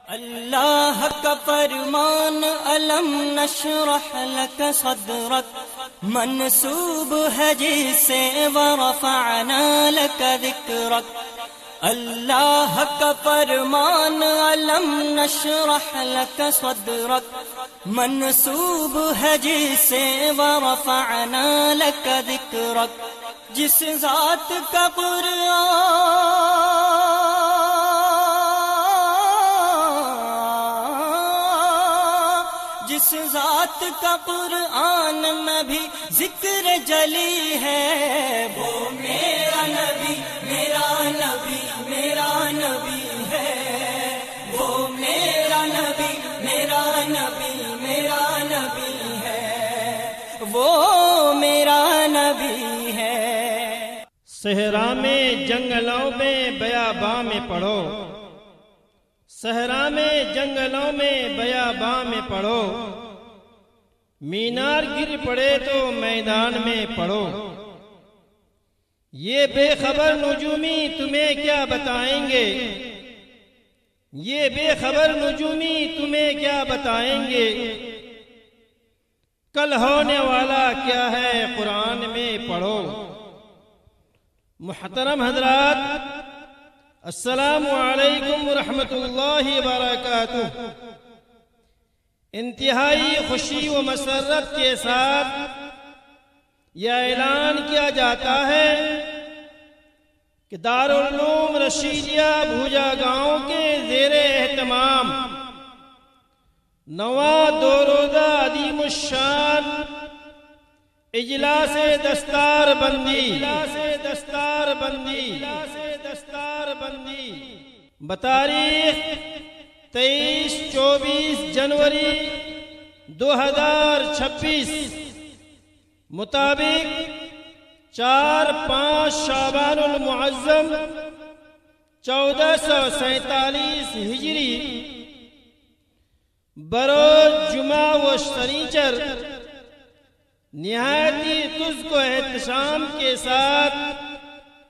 اللہ کا فرمان علم نشرح لک صدرک منسوب ہے جسے ورفعنا لک ذکرک. اللہ کا فرمان علم نشرح لک صدرک منسوب ہے جسے ورفعنا لک ذکرک. جس ذات کا جس ذات کا قرآن میں بھی ذکر جلی ہے، وہ میرا نبی میرا نبی میرا نبی ہے. وہ میرا نبی میرا نبی میرا نبی ہے. وہ میرا نبی ہے. صحرا میں جنگلوں میں بیاباں میں پڑھو، صحرا میں جنگلوں میں بیاباں میں پڑھو، مینار گر پڑے تو میدان میں پڑھو. یہ بے خبر نجومی تمہیں کیا بتائیں گے، یہ بے خبر نجومی تمہیں کیا بتائیں گے، کل ہونے والا کیا ہے قرآن میں پڑھو. محترم حضرات، السلام علیکم ورحمۃ اللہ وبرکاتہ. انتہائی خوشی و مسرت کے ساتھ یہ اعلان کیا جاتا ہے کہ دارالعلوم رشیدیہ بھوجا گاؤں کے زیر اہتمام نواں دو روزہ عظیم الشان اجلاس دستار بندی بتاریخ 23-24 جنوری 2026 مطابق 4-5 شعبان المعظم 1447 ہجری بروز جمعہ و شنیچر نہایتی تزک و احتشام کے ساتھ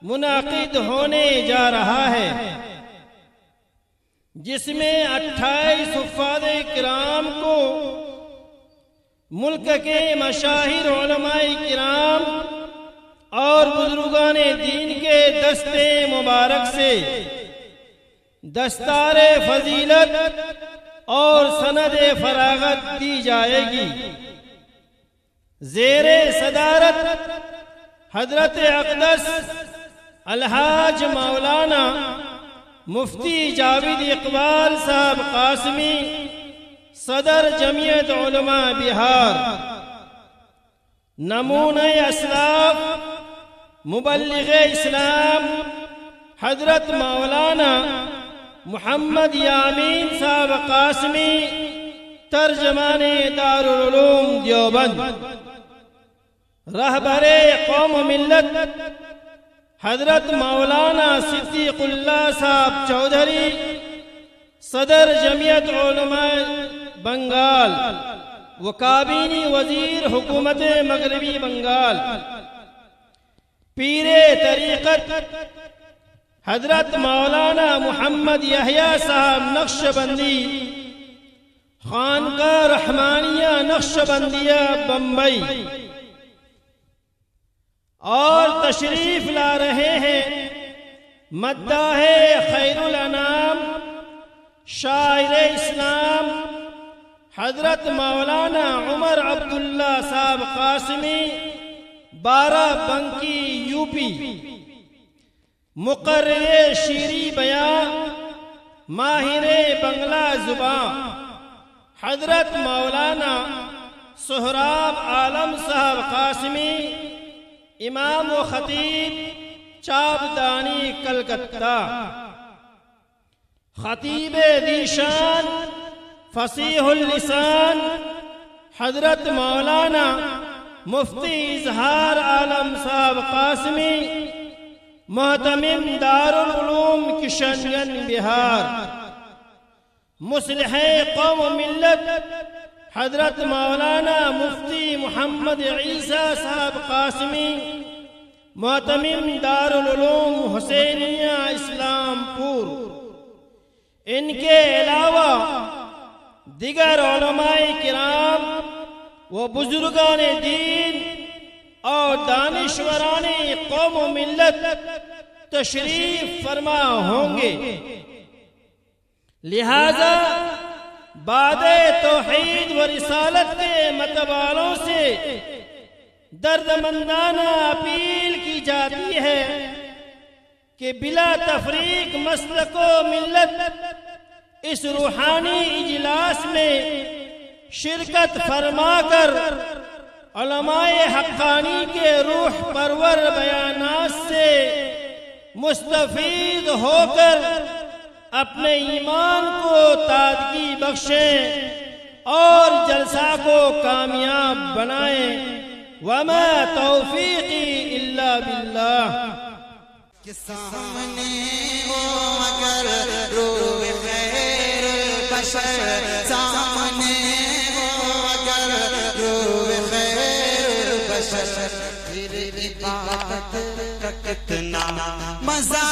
منعقد ہونے جا رہا ہے، جس میں 28 حفاظ کرام کو ملک کے مشاہیر علماء کرام اور بزرگان دین کے دستے مبارک سے دستار فضیلت اور سند فراغت دی جائے گی. زیر صدارت حضرت اقدس الحاج مولانا مفتی جاوید اقبال صاحب قاسمی، صدر جمعیت علماء بہار، نمونہ اسلاف مبلغ اسلام حضرت مولانا محمد یامین صاحب قاسمی، ترجمان دارالعلوم دیوبند، رہبر قوم و ملت حضرت مولانا صدیق اللہ صاحب چودھری، صدر جمعیت علماء بنگال و کابینی وزیر حکومت مغربی بنگال، پیر طریقت حضرت مولانا محمد یحییٰ صاحب نقشبندی، خانقاہ رحمانیہ نقشبندیہ بمبئی، اور تشریف لا رہے ہیں مداح خیر الانام شاعر اسلام حضرت مولانا عمر عبداللہ صاحب قاسمی، بارہ بنکی یو پی، مقرر شیریں بیان، ماہر بنگلہ زبان حضرت مولانا سہراب عالم صاحب قاسمی، امام و خطیب چاپدانی کلکتہ، خطیب ذیشان فصیح اللسان حضرت مولانا مفتی اظہار عالم صاحب قاسمی، محتمم دارالعلوم کشن گنج بہار، مصلح قوم و ملت حضرت مولانا مفتی محمد عیسیٰ صاحب قاسمی، محتمم دارالعلوم حسینیہ اسلام پور، ان کے علاوہ دیگر علماء کرام و بزرگان دین اور دانشوران قوم و ملت تشریف فرما ہوں گے، لہذا بعد توحید و رسالت کے متوالوں سے دردمندانہ اپیل کی جاتی ہے کہ بلا تفریق مسلک و ملت اس روحانی اجلاس میں شرکت فرما کر علماء حقانی کے روح پرور بیانات سے مستفید ہو کر اپنے ایمان کو تازگی بخشیں اور جلسہ کو کامیاب بنائیں۔ وما توفیقی الا باللہ۔ کہ سامنے ہو اگر روح خیر بشر، سامنے ہو اگر روح خیر بشر، پھر عبادت کا کتنا مزہ